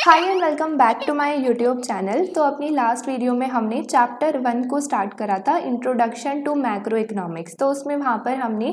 Hi and welcome back to my YouTube channel. तो अपनी last video में हमने चैप्टर 1 को स्टार्ट करा था, इंट्रोडक्शन टू मैक्रो इकोनॉमिक्स। तो उसमें वहाँ पर हमने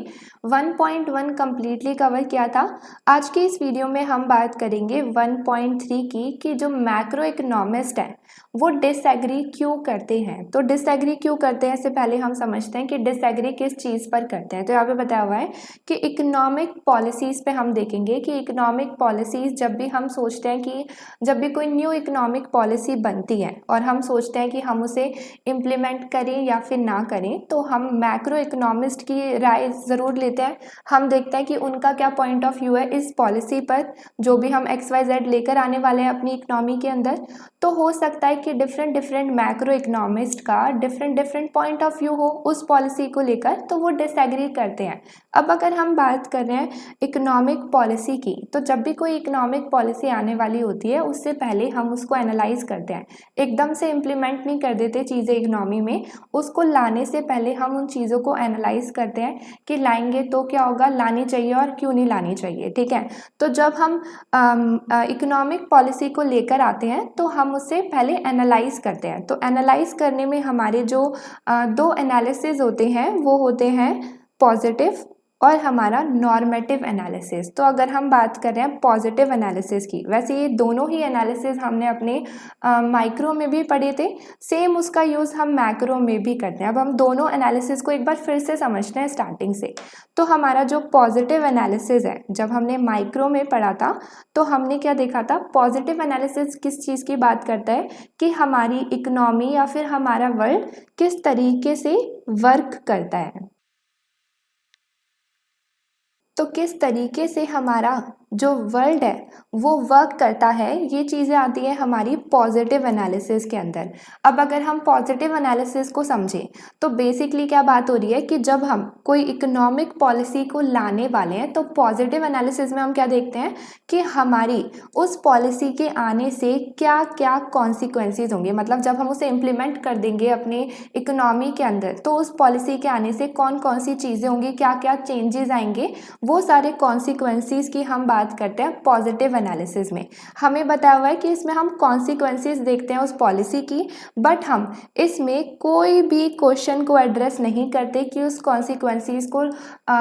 1.1 कम्प्लीटली कवर किया था। आज की इस वीडियो में हम बात करेंगे 1.3 की कि जो मैक्रो इकोनॉमिस्ट है वो डिसएग्री क्यों करते हैं। तो डिसएग्री क्यों करते हैं इससे पहले हम समझते हैं कि डिसएग्री किस चीज़ पर करते हैं। तो यहाँ पे बताया हुआ है कि इकोनॉमिक पॉलिसीज़ पे हम देखेंगे कि इकोनॉमिक पॉलिसीज़ जब भी हम सोचते हैं कि जब भी कोई न्यू इकोनॉमिक पॉलिसी बनती है और हम सोचते हैं कि हम उसे इम्प्लीमेंट करें या फिर ना करें, तो हम मैक्रो इकोनॉमिस्ट की राय ज़रूर लेते हैं। हम देखते हैं कि उनका क्या पॉइंट ऑफ व्यू है इस पॉलिसी पर, जो भी हम XYZ लेकर आने वाले हैं अपनी इकोनॉमी के अंदर। तो हो सकता है कि डिफरेंट डिफरेंट मैक्रो इकोनॉमिस्ट का डिफरेंट पॉइंट ऑफ व्यू हो उस पॉलिसी को लेकर, तो वो डिसएग्री करते हैं। अब अगर हम बात कर रहे हैं इकोनॉमिक पॉलिसी की, तो जब भी कोई इकोनॉमिक पॉलिसी आने वाली होती है उससे पहले हम उसको एनालाइज करते हैं। एकदम से इम्प्लीमेंट नहीं कर देते चीज़ें इकोनॉमी में, उसको लाने से पहले हम उन चीज़ों को एनालाइज करते हैं कि लाएंगे तो क्या होगा, लानी चाहिए और क्यों नहीं लानी चाहिए। ठीक है, तो जब हम इकोनॉमिक पॉलिसी को लेकर आते हैं तो हम उससे पहले एनालाइज करते हैं। तो एनालाइज करने में हमारे जो दो एनालिसिस होते हैं वो होते हैं पॉजिटिव और हमारा नॉर्मेटिव एनालिसिस। तो अगर हम बात कर रहे हैं पॉजिटिव एनालिसिस की, वैसे ये दोनों ही एनालिसिस हमने अपने माइक्रो में भी पढ़े थे, सेम उसका यूज़ हम मैक्रो में भी करते हैं। अब हम दोनों एनालिसिस को एक बार फिर से समझते हैं स्टार्टिंग से। तो हमारा जो पॉजिटिव एनालिसिस है, जब हमने माइक्रो में पढ़ा था तो हमने क्या देखा था, पॉजिटिव एनालिसिस किस चीज़ की बात करता है कि हमारी इकोनॉमी या फिर हमारा वर्ल्ड किस तरीके से वर्क करता है। तो किस तरीके से हमारा जो वर्ल्ड है वो वर्क करता है, ये चीज़ें आती है हमारी पॉजिटिव एनालिसिस के अंदर। अब अगर हम पॉजिटिव एनालिसिस को समझें तो बेसिकली क्या बात हो रही है कि जब हम कोई इकोनॉमिक पॉलिसी को लाने वाले हैं तो पॉजिटिव एनालिसिस में हम क्या देखते हैं कि हमारी उस पॉलिसी के आने से क्या क्या कॉन्सिक्वेंसेज होंगे। मतलब जब हम उसे इम्प्लीमेंट कर देंगे अपने इकोनॉमी के अंदर तो उस पॉलिसी के आने से कौन कौन सी चीज़ें होंगी, क्या क्या चेंजेस आएंगे, वो सारे कॉन्सिक्वेंसेज की हम बात करते हैं पॉजिटिव एनालिसिस में। हमें बताया हुआ है कि इसमें हम कॉन्सिक्वेंसेज देखते हैं उस पॉलिसी की, बट हम इसमें कोई भी क्वेश्चन को एड्रेस नहीं करते कि उस कॉन्सिक्वेंसेज को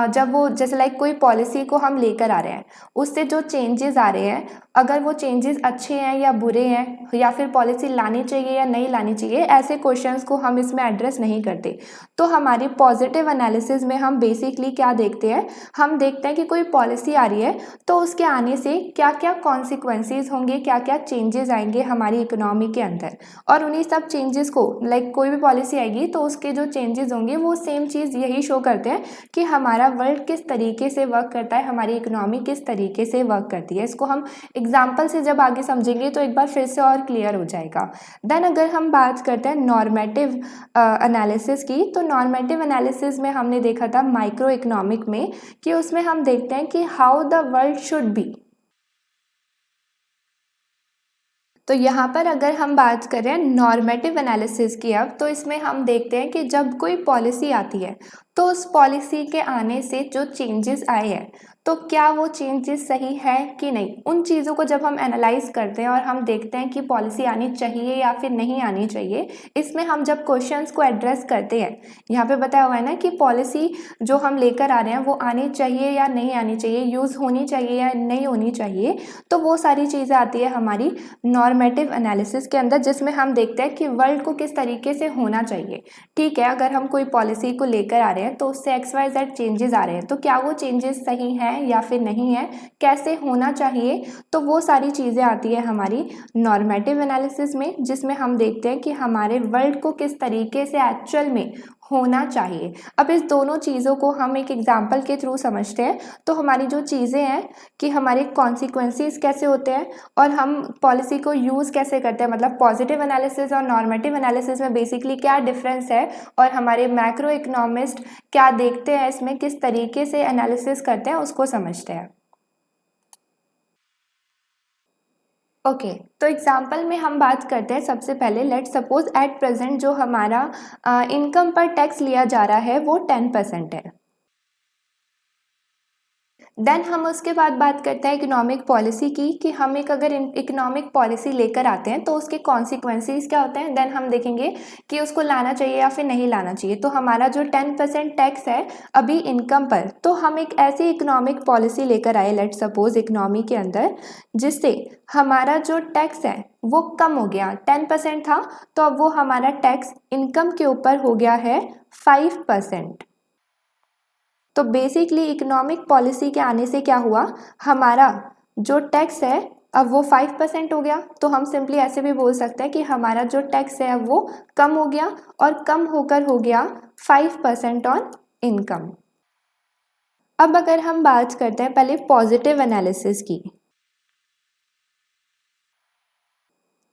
जब वो जैसे लाइक कोई पॉलिसी को हम लेकर आ रहे हैं, उससे जो चेंजेस आ रहे हैं, अगर वो चेंजेस अच्छे हैं या बुरे हैं, या फिर पॉलिसी लानी चाहिए या नहीं लानी चाहिए, ऐसे क्वेश्चंस को हम इसमें एड्रेस नहीं करते। तो हमारी पॉजिटिव एनालिसिस में हम बेसिकली क्या देखते हैं, हम देखते हैं कि कोई पॉलिसी आ रही है तो उसके आने से क्या क्या कॉन्सिक्वेंसेज होंगे, क्या क्या चेंजेस आएंगे हमारी इकोनॉमी के अंदर, और उन्हीं सब चेंजेस को लाइक कोई भी पॉलिसी आएगी तो उसके जो चेंजेस होंगे वो सेम चीज़ यही शो करते हैं कि हमारा वर्ल्ड किस तरीके से वर्क करता है, हमारी इकोनॉमी किस तरीके से वर्क करती है। इसको हम एग्जाम्पल से जब आगे समझेंगे तो एक बार फिर से और क्लियर हो जाएगा। देन अगर हम बात करते हैं नॉर्मेटिव एनालिसिस की, तो नॉर्मेटिव एनालिसिस में हमने देखा था माइक्रो इकोनॉमिक में कि उसमें हम देखते हैं कि how the world should be. तो यहाँ पर अगर हम बात करें नॉर्मेटिव एनालिसिस की, अब तो इसमें हम देखते हैं कि जब कोई पॉलिसी आती है तो उस पॉलिसी के आने से जो चेंजेस आए हैं तो क्या वो चेंजेस सही है कि नहीं, उन चीज़ों को जब हम एनालाइज करते हैं और हम देखते हैं कि पॉलिसी आनी चाहिए या फिर नहीं आनी चाहिए, इसमें हम जब क्वेश्चंस को एड्रेस करते हैं, यहाँ पे बताया हुआ है ना कि पॉलिसी जो हम लेकर आ रहे हैं वो आनी चाहिए या नहीं आनी चाहिए, यूज़ होनी चाहिए या नहीं होनी चाहिए, तो वो सारी चीज़ें आती है हमारी नॉर्मेटिव एनालिसिस के अंदर, जिसमें हम देखते हैं कि वर्ल्ड को किस तरीके से होना चाहिए। ठीक है, अगर हम कोई पॉलिसी को लेकर आ रहे हैं तो उससे XYZ चेंजेस आ रहे हैं, तो क्या वो चेंजेस सही हैं या फिर नहीं है, कैसे होना चाहिए, तो वो सारी चीज़ें आती है हमारी नॉर्मेटिव एनालिसिस में, जिसमें हम देखते हैं कि हमारे वर्ल्ड को किस तरीके से एक्चुअल में होना चाहिए। अब इस दोनों चीज़ों को हम एक एग्जाम्पल के थ्रू समझते हैं। तो हमारी जो चीज़ें हैं कि हमारे कॉन्सिक्वेंसेस कैसे होते हैं और हम पॉलिसी को यूज़ कैसे करते हैं, मतलब पॉजिटिव एनालिसिस और नॉर्मेटिव एनालिसिस में बेसिकली क्या डिफरेंस है, और हमारे मैक्रो इकोनॉमिस्ट क्या देखते हैं इसमें, किस तरीके से एनालिसिस करते हैं, उसको समझते हैं। ओके, तो एग्जाम्पल में हम बात करते हैं। सबसे पहले लेट सपोज एट प्रेजेंट जो हमारा इनकम पर टैक्स लिया जा रहा है वो 10% है। देन हम उसके बाद बात करते हैं इकोनॉमिक पॉलिसी की, कि हम एक अगर इकोनॉमिक पॉलिसी लेकर आते हैं तो उसके कॉन्सिक्वेंसेस क्या होते हैं। देन हम देखेंगे कि उसको लाना चाहिए या फिर नहीं लाना चाहिए। तो हमारा जो 10% टैक्स है अभी इनकम पर, तो हम एक ऐसी इकोनॉमिक पॉलिसी लेकर आए, लेट सपोज इकोनॉमी के अंदर, जिससे हमारा जो टैक्स है वो कम हो गया। 10% था तो अब वो हमारा टैक्स इनकम के ऊपर हो गया है 5%। तो बेसिकली इकोनॉमिक पॉलिसी के आने से क्या हुआ, हमारा जो टैक्स है अब वो 5% हो गया। तो हम सिंपली ऐसे भी बोल सकते हैं कि हमारा जो टैक्स है अब वो कम हो गया, और कम होकर हो गया 5% ऑन इनकम। अब अगर हम बात करते हैं पहले पॉजिटिव एनालिसिस की,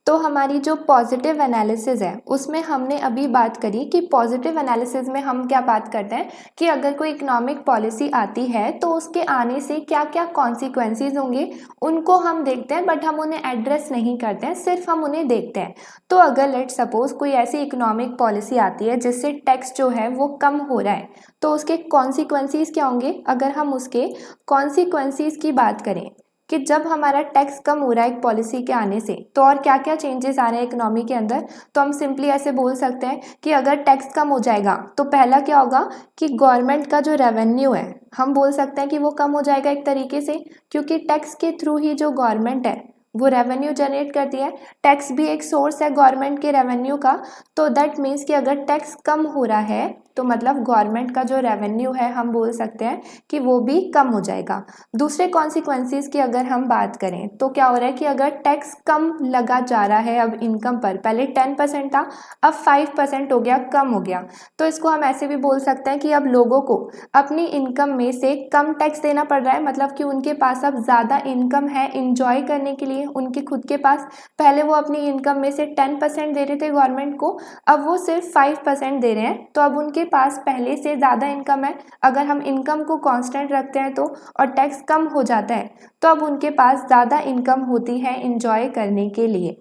तो हमारी जो पॉजिटिव एनालिसिस है उसमें हमने अभी बात करी कि पॉजिटिव एनालिसिस में हम क्या बात करते हैं कि अगर कोई इकोनॉमिक पॉलिसी आती है तो उसके आने से क्या क्या कॉन्सिक्वेंसेस होंगे उनको हम देखते हैं, बट हम उन्हें एड्रेस नहीं करते हैं, सिर्फ हम उन्हें देखते हैं। तो अगर लेट सपोज कोई ऐसी इकोनॉमिक पॉलिसी आती है जिससे टैक्स जो है वो कम हो रहा है, तो उसके कॉन्सिक्वेंसेस क्या होंगे। अगर हम उसके कॉन्सिक्वेंसेस की बात करें कि जब हमारा टैक्स कम हो रहा है एक पॉलिसी के आने से, तो और क्या क्या चेंजेस आ रहे हैं इकोनॉमी के अंदर, तो हम सिंपली ऐसे बोल सकते हैं कि अगर टैक्स कम हो जाएगा तो पहला क्या होगा कि गवर्नमेंट का जो रेवेन्यू है हम बोल सकते हैं कि वो कम हो जाएगा एक तरीके से, क्योंकि टैक्स के थ्रू ही जो गवर्नमेंट है वो रेवेन्यू जनरेट करती है। टैक्स भी एक सोर्स है गवर्नमेंट के रेवेन्यू का। तो दैट मीन्स कि अगर टैक्स कम हो रहा है तो मतलब गवर्नमेंट का जो रेवेन्यू है हम बोल सकते हैं कि वो भी कम हो जाएगा। दूसरे कॉन्सिक्वेंसेस की अगर हम बात करें तो क्या हो रहा है कि अगर टैक्स कम लगा जा रहा है अब इनकम पर, पहले 10% था अब 5% हो गया, कम हो गया, तो इसको हम ऐसे भी बोल सकते हैं कि अब लोगों को अपनी इनकम में से कम टैक्स देना पड़ रहा है। मतलब कि उनके पास अब ज़्यादा इनकम है इंजॉय करने के लिए उनके खुद के पास। पहले वो अपनी इनकम में से 10% दे रहे थे गवर्नमेंट को, अब वो सिर्फ 5% दे रहे हैं। तो अब उनके पास पहले से ज़्यादा इनकम है। अगर हम इनकम को कांस्टेंट रखते हैं तो, और टैक्स कम हो जाता है, तो अब उनके पास ज़्यादा इनकम होती है इंजॉय करने के लिए।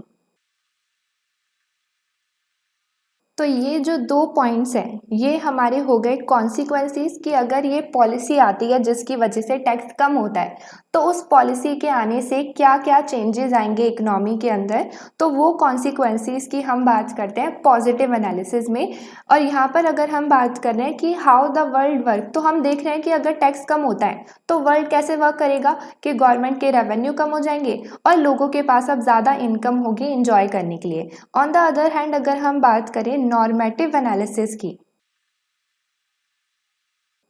तो ये जो दो पॉइंट्स हैं ये हमारे हो गए कॉन्सिक्वेंसेस कि अगर ये पॉलिसी आती है जिसकी वजह से टैक्स कम होता है तो उस पॉलिसी के आने से क्या क्या चेंजेस आएंगे इकोनॉमी के अंदर, तो वो कॉन्सिक्वेंसेस की हम बात करते हैं पॉजिटिव एनालिसिस में। और यहाँ पर अगर हम बात कर रहे हैं कि हाउ द वर्ल्ड वर्क, तो हम देख रहे हैं कि अगर टैक्स कम होता है तो वर्ल्ड कैसे वर्क करेगा कि गवर्नमेंट के रेवेन्यू कम हो जाएंगे और लोगों के पास अब ज़्यादा इनकम होगी इंजॉय करने के लिए। ऑन द अदर हैंड अगर हम बात करें नॉर्मेटिव एनालिसिस की,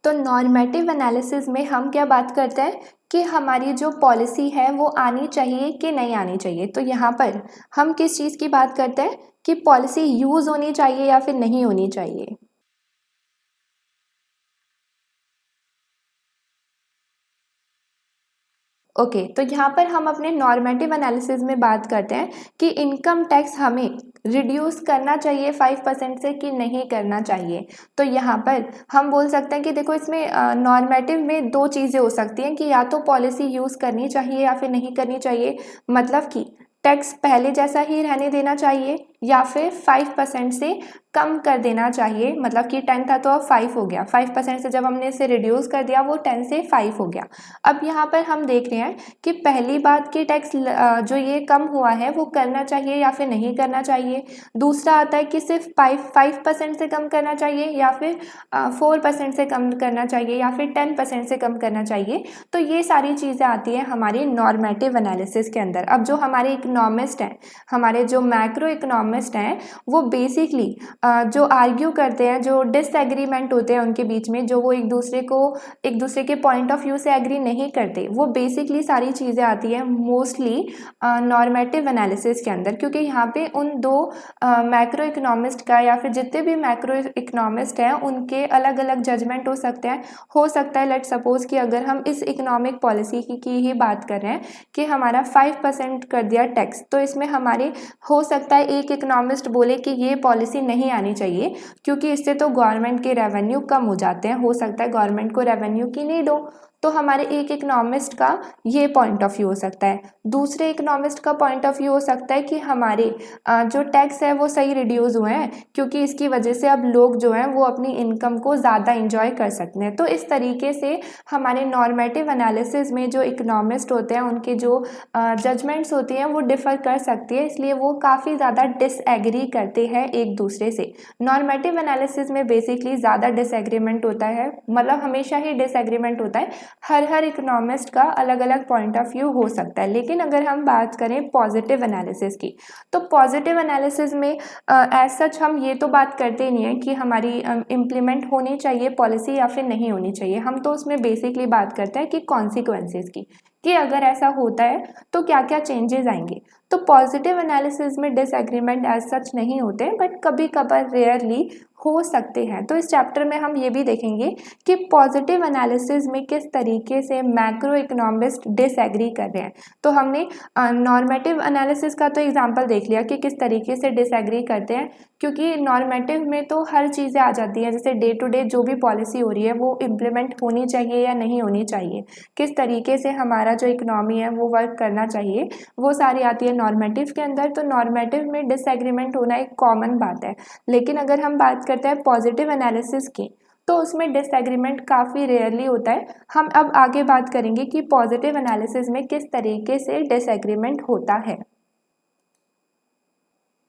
तो नॉर्मेटिव एनालिसिस में हम क्या बात करते हैं कि हमारी जो पॉलिसी है वो आनी चाहिए कि नहीं आनी चाहिए। तो यहाँ पर हम किस चीज़ की बात करते हैं कि पॉलिसी यूज़ होनी चाहिए या फिर नहीं होनी चाहिए। ओके, तो यहाँ पर हम अपने नॉर्मेटिव एनालिसिस में बात करते हैं कि इनकम टैक्स हमें रिड्यूस करना चाहिए 5% से कि नहीं करना चाहिए। तो यहाँ पर हम बोल सकते हैं कि देखो इसमें नॉर्मेटिव में दो चीज़ें हो सकती हैं कि या तो पॉलिसी यूज़ करनी चाहिए या फिर नहीं करनी चाहिए। मतलब कि टैक्स पहले जैसा ही रहने देना चाहिए या फिर 5% से कम कर देना चाहिए। मतलब कि 10 था तो अब 5 हो गया, 5% से जब हमने इसे रिड्यूस कर दिया वो 10 से 5 हो गया। अब यहाँ पर हम देख रहे हैं कि पहली बात कि टैक्स जो ये कम हुआ है वो करना चाहिए या फिर नहीं करना चाहिए। दूसरा आता है कि सिर्फ 5% से कम करना चाहिए या फिर 4% से कम करना चाहिए या फिर 10% से कम करना चाहिए। तो ये सारी चीज़ें आती हैं हमारी नॉर्मेटिव एनालिसिस के अंदर। अब जो हमारे इकोनॉमिस्ट हैं, हमारे जो मैक्रो इकोनॉमिस्ट हैं, वो बेसिकली जो आर्ग्यू करते हैं, जो डिसएग्रीमेंट होते हैं उनके बीच में, जो वो एक दूसरे के पॉइंट ऑफ व्यू से एग्री नहीं करते, वो बेसिकली सारी चीज़ें आती हैं मोस्टली नॉर्मेटिव एनालिसिस के अंदर। क्योंकि यहाँ पे उन दो मैक्रो इकोनॉमिस्ट का या फिर जितने भी मैक्रो इकोनॉमिस्ट हैं उनके अलग अलग जजमेंट हो सकते हैं। हो सकता है लेट सपोज कि अगर हम इस इकोनॉमिक पॉलिसी की ही बात कर रहे हैं कि हमारा 5% कर दिया टैक्स, तो इसमें हमारे हो सकता है एक इकोनॉमिस्ट बोले कि ये पॉलिसी नहीं आनी चाहिए क्योंकि इससे तो गवर्नमेंट के रेवेन्यू कम हो जाते हैं, हो सकता है गवर्नमेंट को रेवेन्यू की नीड हो। तो हमारे एक इकोनॉमिस्ट का ये पॉइंट ऑफ व्यू हो सकता है। दूसरे इकोनॉमिस्ट का पॉइंट ऑफ व्यू हो सकता है कि हमारे जो टैक्स है वो सही रिड्यूस हुए हैं, क्योंकि इसकी वजह से अब लोग जो हैं वो अपनी इनकम को ज़्यादा इंजॉय कर सकते हैं। तो इस तरीके से हमारे नॉर्मेटिव एनालिसिस में जो इकोनॉमिस्ट होते हैं उनके जो जजमेंट्स होती हैं वो डिफ़र कर सकती है, इसलिए वो काफ़ी ज़्यादा डिसएग्री करते हैं एक दूसरे से। नॉर्मेटिव एनालिसिस में बेसिकली ज़्यादा डिसएग्रीमेंट होता है, मतलब हमेशा ही डिसएग्रीमेंट होता है। हर इकोनॉमिस्ट का अलग अलग पॉइंट ऑफ व्यू हो सकता है। लेकिन अगर हम बात करें पॉजिटिव एनालिसिस की, तो पॉजिटिव एनालिसिस में एज सच हम ये तो बात करते ही नहीं है कि हमारी इम्प्लीमेंट होनी चाहिए पॉलिसी या फिर नहीं होनी चाहिए। हम तो उसमें बेसिकली बात करते हैं कि कॉन्सिक्वेंसेस की, कि अगर ऐसा होता है तो क्या क्या चेंजेस आएंगे। तो पॉजिटिव एनालिसिस में डिसएग्रीमेंट एज सच नहीं होते, बट कभी कभार रेयरली हो सकते हैं। तो इस चैप्टर में हम ये भी देखेंगे कि पॉजिटिव एनालिसिस में किस तरीके से मैक्रो इकोनॉमिस्ट डिसएग्री कर रहे हैं। तो हमने नॉर्मेटिव एनालिसिस का तो एग्जांपल देख लिया कि किस तरीके से डिसएग्री करते हैं, क्योंकि नॉर्मेटिव में तो हर चीज़ें आ जाती हैं, जैसे डे टू डे जो भी पॉलिसी हो रही है वो इम्प्लीमेंट होनी चाहिए या नहीं होनी चाहिए, किस तरीके से हमारा जो इकोनॉमी है वो वर्क करना चाहिए, वो सारी आती है नॉर्मेटिव के अंदर। तो नॉर्मेटिव में डिसएग्रीमेंट होना एक कॉमन बात है। लेकिन अगर हम बात करते हैं पॉजिटिव एनालिसिस की, तो उसमें डिसएग्रीमेंट काफ़ी रेयरली होता है। हम अब आगे बात करेंगे कि पॉजिटिव एनालिसिस में किस तरीके से डिसएग्रीमेंट होता है।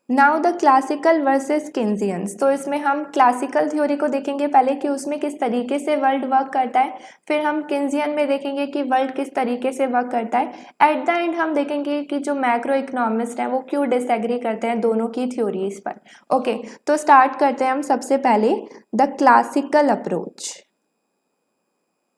Now the classical versus Keynesians. तो इसमें हम क्लासिकल थ्योरी को देखेंगे पहले कि उसमें किस तरीके से वर्ल्ड वर्क करता है, फिर हम किन्सियन में देखेंगे कि वर्ल्ड किस तरीके से वर्क करता है। एट द एंड हम देखेंगे कि जो मैक्रो इकोनॉमिस्ट हैं वो क्यों डिसएग्री करते हैं दोनों की थ्योरीज पर। ओके, तो स्टार्ट करते हैं हम सबसे पहले द क्लासिकल अप्रोच।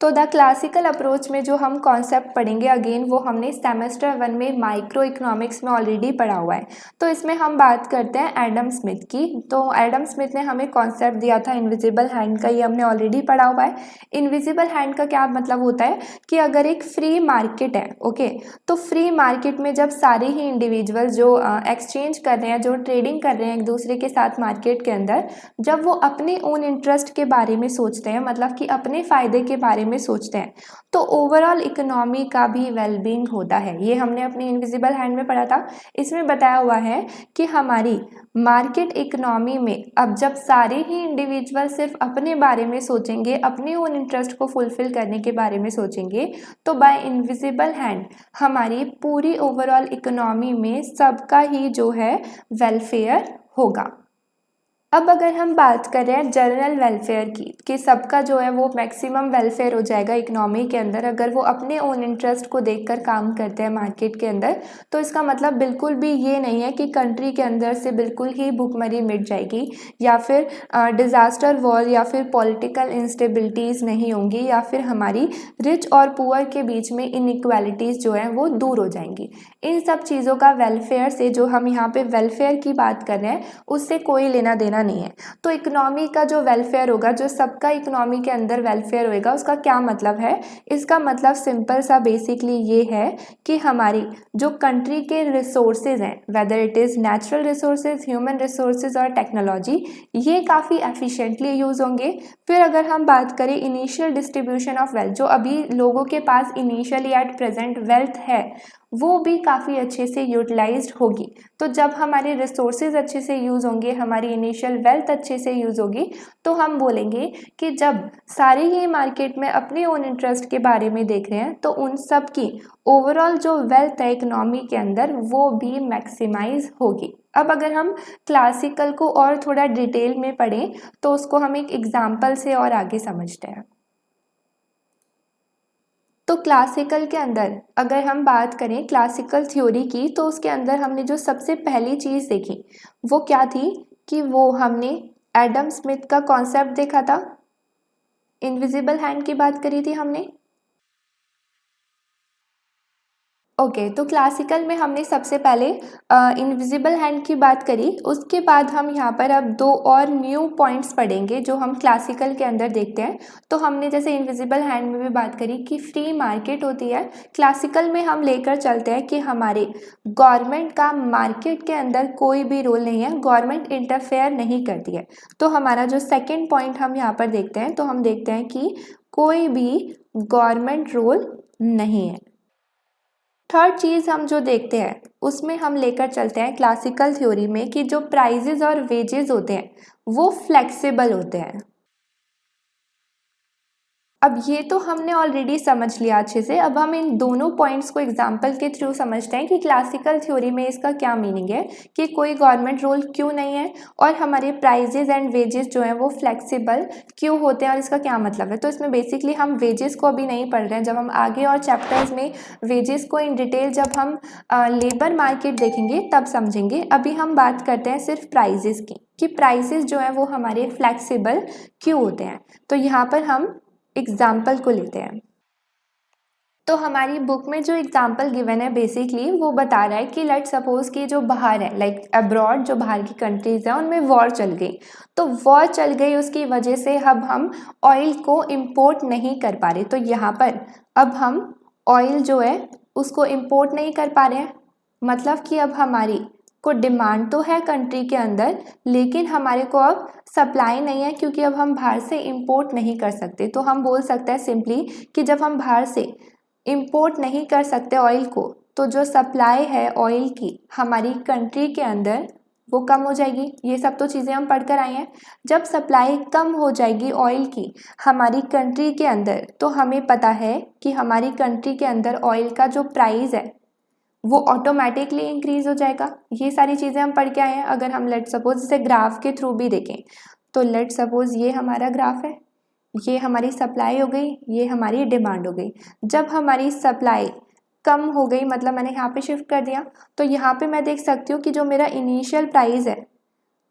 तो द क्लासिकल अप्रोच में जो हम कॉन्सेप्ट पढ़ेंगे अगेन वो हमने सेमेस्टर 1 में माइक्रो इकोनॉमिक्स में ऑलरेडी पढ़ा हुआ है। तो इसमें हम बात करते हैं एडम स्मिथ की। तो एडम स्मिथ ने हमें कॉन्सेप्ट दिया था इनविजिबल हैंड का, ये हमने ऑलरेडी पढ़ा हुआ है। इनविजिबल हैंड का क्या मतलब होता है कि अगर एक फ्री मार्केट है, ओके, तो फ्री मार्केट में जब सारे ही इंडिविजुअल जो एक्सचेंज कर रहे हैं, जो ट्रेडिंग कर रहे हैं एक दूसरे के साथ मार्केट के अंदर, जब वो अपने ओन इंटरेस्ट के बारे में सोचते हैं, मतलब कि अपने फ़ायदे के बारे में सोचते हैं, तो ओवरऑल इकोनॉमी का भी वेलबींग होता है। ये हमने अपनी इनविजिबल हैंड में पढ़ा था। इसमें बताया हुआ है कि हमारी मार्केट इकोनॉमी में अब जब सारे ही इंडिविजुअल सिर्फ अपने बारे में सोचेंगे, अपने ओन इंटरेस्ट को फुलफिल करने के बारे में सोचेंगे, तो बाय इनविजिबल हैंड हमारी पूरी ओवरऑल इकोनॉमी में सबका ही जो है वेलफेयर होगा। अब अगर हम बात कर रहे हैं जनरल वेलफेयर की, कि सबका जो है वो मैक्सिमम वेलफेयर हो जाएगा इकोनॉमी के अंदर अगर वो अपने ओन इंटरेस्ट को देखकर काम करते हैं मार्केट के अंदर, तो इसका मतलब बिल्कुल भी ये नहीं है कि कंट्री के अंदर से बिल्कुल ही भुखमरी मिट जाएगी, या फिर डिज़ास्टर वॉर या फिर पॉलिटिकल इंस्टेबिलिटीज़ नहीं होंगी, या फिर हमारी रिच और पुअर के बीच में इनइक्वालिटीज़ जो है वो दूर हो जाएंगी। इन सब चीज़ों का वेलफेयर से, जो हम यहाँ पे वेलफेयर की बात कर रहे हैं, उससे कोई लेना देना नहीं है। तो इकोनॉमी का जो वेलफेयर होगा, जो सबका इकोनॉमी के अंदर वेलफेयर होएगा, उसका क्या मतलब है? इसका मतलब सिंपल सा बेसिकली ये है कि हमारी जो कंट्री के रिसोर्सेज हैं, whether it is natural resources, human resources और टेक्नोलॉजी, ये काफ़ी एफिशिएंटली यूज़ होंगे। फिर अगर हम बात करें इनिशियल डिस्ट्रीब्यूशन ऑफ वेल्थ, जो अभी लोगों के पास इनिशियली एट प्रेजेंट वेल्थ है, वो भी काफ़ी अच्छे से यूटिलाइज्ड होगी। तो जब हमारे रिसोर्सेज अच्छे से यूज़ होंगे, हमारी इनिशियल वेल्थ अच्छे से यूज़ होगी, तो हम बोलेंगे कि जब सारे ही मार्केट में अपने ओन इंटरेस्ट के बारे में देख रहे हैं, तो उन सब की ओवरऑल जो वेल्थ है इकोनॉमी के अंदर वो भी मैक्सिमाइज होगी। अब अगर हम क्लासिकल को और थोड़ा डिटेल में पढ़ें, तो उसको हम एक एग्जाम्पल से और आगे समझते हैं। तो क्लासिकल के अंदर अगर हम बात करें क्लासिकल थ्योरी की, तो उसके अंदर हमने जो सबसे पहली चीज़ देखी वो क्या थी कि वो हमने एडम स्मिथ का कॉन्सेप्ट देखा था, इनविजिबल हैंड की बात करी थी हमने। ओके, तो क्लासिकल में हमने सबसे पहले इनविजिबल हैंड की बात करी। उसके बाद हम यहाँ पर अब दो और न्यू पॉइंट्स पढ़ेंगे जो हम क्लासिकल के अंदर देखते हैं। तो हमने जैसे इनविजिबल हैंड में भी बात करी कि फ्री मार्केट होती है, क्लासिकल में हम लेकर चलते हैं कि हमारे गवर्नमेंट का मार्केट के अंदर कोई भी रोल नहीं है, गवर्नमेंट इंटरफेयर नहीं करती है। तो हमारा जो सेकेंड पॉइंट हम यहाँ पर देखते हैं, तो हम देखते हैं कि कोई भी गवर्नमेंट रोल नहीं है। थर्ड चीज़ हम जो देखते हैं उसमें हम लेकर चलते हैं क्लासिकल थ्योरी में कि जो प्राइजेज और वेजेस होते हैं वो फ्लेक्सिबल होते हैं। अब ये तो हमने ऑलरेडी समझ लिया अच्छे से। अब हम इन दोनों पॉइंट्स को एग्जाम्पल के थ्रू समझते हैं कि क्लासिकल थ्योरी में इसका क्या मीनिंग है, कि कोई गवर्नमेंट रोल क्यों नहीं है और हमारे प्राइजेज एंड वेजेस जो हैं वो फ्लेक्सिबल क्यों होते हैं और इसका क्या मतलब है। तो इसमें बेसिकली हम वेजेस को अभी नहीं पढ़ रहे हैं, जब हम आगे और चैप्टर्स में वेजेस को इन डिटेल जब हम लेबर मार्केट देखेंगे तब समझेंगे। अभी हम बात करते हैं सिर्फ प्राइजेस की, कि प्राइसेस जो हैं वो हमारे फ्लेक्सिबल क्यों होते हैं। तो यहाँ पर हम एग्जाम्पल को लेते हैं। तो हमारी बुक में जो एग्जाम्पल गिवन है बेसिकली वो बता रहा है कि लेट सपोज कि जो बाहर है लाइक अब्रॉड, जो बाहर की कंट्रीज हैं उनमें वॉर चल गई। तो वॉर चल गई उसकी वजह से अब हम ऑयल को इम्पोर्ट नहीं कर पा रहे। तो यहाँ पर अब हम ऑयल जो है उसको इम्पोर्ट नहीं कर पा रहे हैं, मतलब कि अब हमारी को डिमांड तो है कंट्री के अंदर लेकिन हमारे को अब सप्लाई नहीं है, क्योंकि अब हम बाहर से इंपोर्ट नहीं कर सकते। तो हम बोल सकते हैं सिंपली कि जब हम बाहर से इंपोर्ट नहीं कर सकते ऑयल को, तो जो सप्लाई है ऑयल की हमारी कंट्री के अंदर वो कम हो जाएगी। ये सब तो चीज़ें हम पढ़ कर आए हैं। जब सप्लाई कम हो जाएगी ऑयल की हमारी कंट्री के अंदर, तो हमें पता है कि हमारी कंट्री के अंदर ऑयल का जो प्राइस है वो ऑटोमेटिकली इंक्रीज हो जाएगा। ये सारी चीज़ें हम पढ़ के आए हैं। अगर हम लेट सपोज इसे ग्राफ के थ्रू भी देखें, तो लेट सपोज ये हमारा ग्राफ है, ये हमारी सप्लाई हो गई, ये हमारी डिमांड हो गई। जब हमारी सप्लाई कम हो गई, मतलब मैंने यहाँ पे शिफ्ट कर दिया, तो यहाँ पे मैं देख सकती हूँ कि जो मेरा इनिशियल प्राइस है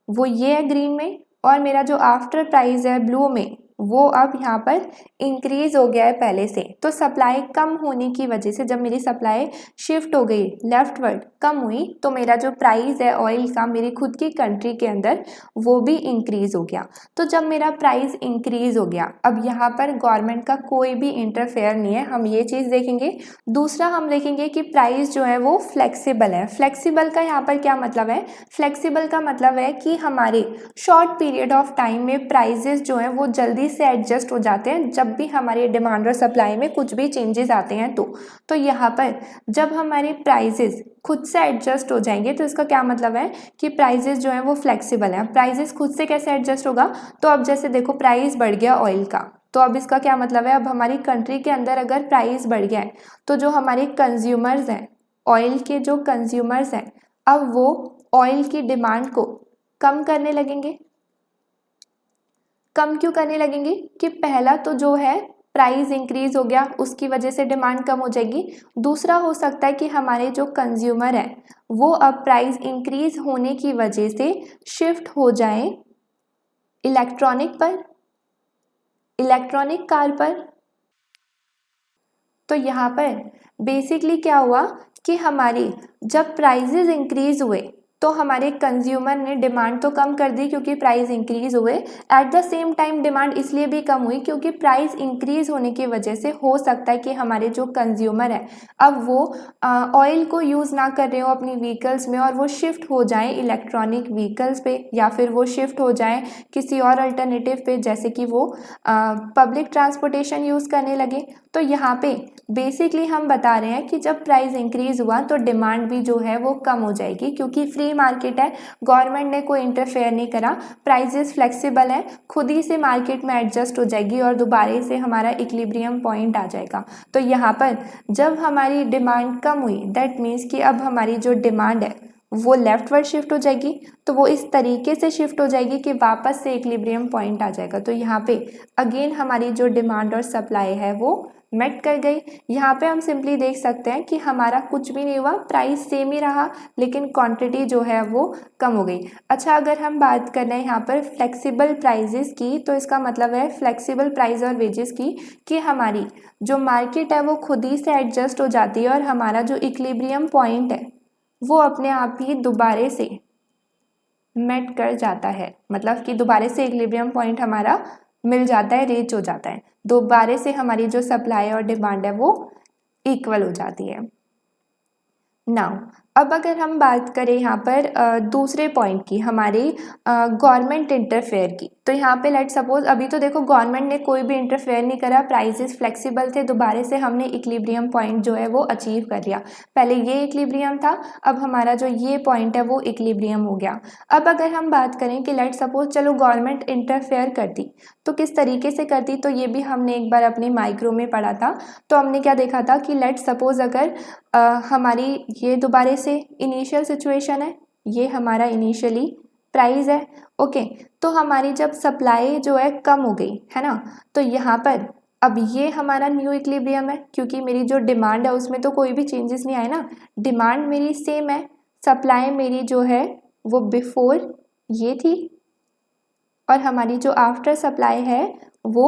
वो ये है ग्रीन में, और मेरा जो आफ्टर प्राइस है ब्लू में वो अब यहाँ पर इंक्रीज हो गया है पहले से। तो सप्लाई कम होने की वजह से जब मेरी सप्लाई शिफ्ट हो गई लेफ्टवर्ड, कम हुई, तो मेरा जो प्राइस है ऑयल का मेरी खुद की कंट्री के अंदर वो भी इंक्रीज हो गया। तो जब मेरा प्राइस इंक्रीज हो गया, अब यहाँ पर गवर्नमेंट का कोई भी इंटरफेयर नहीं है, हम ये चीज़ देखेंगे। दूसरा हम देखेंगे कि प्राइस जो है वो फ्लेक्सिबल है। फ्लेक्सिबल का यहाँ पर क्या मतलब है? फ्लेक्सिबल का मतलब है कि हमारे शॉर्ट पीरियड ऑफ टाइम में प्राइजेस जो हैं वो जल्दी से एडजस्ट हो जाते हैं जब भी हमारे डिमांड और सप्लाई में कुछ भी चेंजेस आते हैं। तो यहाँ पर जब हमारे प्राइजेस खुद से एडजस्ट हो जाएंगे, तो इसका क्या मतलब है कि प्राइजेस जो हैं वो फ्लेक्सिबल हैं। प्राइजेस खुद से कैसे एडजस्ट होगा? तो अब जैसे देखो प्राइस बढ़ गया ऑयल का, तो अब इसका क्या मतलब है, अब हमारी कंट्री के अंदर अगर प्राइस बढ़ गया है तो जो हमारे कंज्यूमर्स हैं, ऑयल के जो कंज्यूमर्स हैं, अब वो ऑयल की डिमांड को कम करने लगेंगे। कम क्यों करने लगेंगे? कि पहला तो जो है प्राइस इंक्रीज हो गया, उसकी वजह से डिमांड कम हो जाएगी। दूसरा हो सकता है कि हमारे जो कंज्यूमर हैं वो अब प्राइस इंक्रीज होने की वजह से शिफ्ट हो जाए इलेक्ट्रॉनिक पर, इलेक्ट्रॉनिक कार पर। तो यहाँ पर बेसिकली क्या हुआ कि हमारी जब प्राइजेज इंक्रीज हुए तो हमारे कंज्यूमर ने डिमांड तो कम कर दी क्योंकि प्राइस इंक्रीज हुए। At the same time demand इसलिए भी कम हुई क्योंकि प्राइस इंक्रीज होने की वजह से हो सकता है कि हमारे जो कंज्यूमर है अब वो ऑयल को यूज़ ना कर रहे हो अपनी व्हीकल्स में और वो शिफ्ट हो जाएं इलेक्ट्रॉनिक व्हीकल्स पे, या फिर वो शिफ्ट हो जाएं किसी और अल्टरनेटिव पे, जैसे कि वो पब्लिक ट्रांसपोर्टेशन यूज़ करने लगे। तो यहाँ पे बेसिकली हम बता रहे हैं कि जब प्राइस इंक्रीज हुआ तो डिमांड भी जो है वो कम हो जाएगी, क्योंकि फ्री मार्केट है, गवर्नमेंट ने कोई इंटरफेयर नहीं करा, प्राइजेस फ्लेक्सिबल है, खुद ही से मार्केट में एडजस्ट हो जाएगी और दोबारा से हमारा इक्विलिब्रियम पॉइंट आ जाएगा। तो यहाँ पर जब हमारी डिमांड कम हुई, दैट मीन्स कि अब हमारी जो डिमांड है वो लेफ्टवर्ड शिफ्ट हो जाएगी। तो वो इस तरीके से शिफ्ट हो जाएगी कि वापस से इक्विलिब्रियम पॉइंट आ जाएगा। तो यहाँ पे अगेन हमारी जो डिमांड और सप्लाई है वो मेट कर गई। यहाँ पे हम सिंपली देख सकते हैं कि हमारा कुछ भी नहीं हुआ, प्राइस सेम ही रहा, लेकिन क्वांटिटी जो है वो कम हो गई। अच्छा, अगर हम बात कर रहे हैं यहाँ पर फ्लेक्सिबल प्राइजेस की, तो इसका मतलब है फ्लेक्सिबल प्राइस और वेजेस की, कि हमारी जो मार्केट है वो खुद ही से एडजस्ट हो जाती है और हमारा जो इक्विलिब्रियम पॉइंट है वो अपने आप ही दोबारे से मेट कर जाता है। मतलब कि दोबारे से इक्विलिब्रियम पॉइंट हमारा मिल जाता है, रीच हो जाता है, दोबारे से हमारी जो सप्लाई और डिमांड है वो इक्वल हो जाती है। नाउ अब अगर हम बात करें यहाँ पर दूसरे पॉइंट की, हमारी गवर्नमेंट इंटरफेयर की, तो यहाँ पे लेट सपोज अभी तो देखो गवर्नमेंट ने कोई भी इंटरफेयर नहीं करा, प्राइसेस फ्लेक्सिबल थे, दोबारा से हमने इक्विलिब्रियम पॉइंट जो है वो अचीव कर लिया। पहले ये इक्विलिब्रियम था, अब हमारा जो ये पॉइंट है वो इक्विलिब्रियम हो गया। अब अगर हम बात करें कि लेट सपोज चलो गवर्नमेंट इंटरफेयर करती तो किस तरीके से करती, तो ये भी हमने एक बार अपने माइक्रो में पढ़ा था। तो हमने क्या देखा था कि लेट सपोज अगर हमारी ये दोबारा से इनिशियल सिचुएशन है, ये हमारा इनिशियली प्राइस है, ओके। तो हमारी जब सप्लाई जो है कम हो गई है ना, तो यहाँ पर अब ये हमारा न्यू इक्विलिब्रियम है, क्योंकि मेरी जो डिमांड है उसमें तो कोई भी चेंजेस नहीं आए ना, डिमांड मेरी सेम है, सप्लाई मेरी जो है वो बिफोर ये थी, और हमारी जो आफ्टर सप्लाई है वो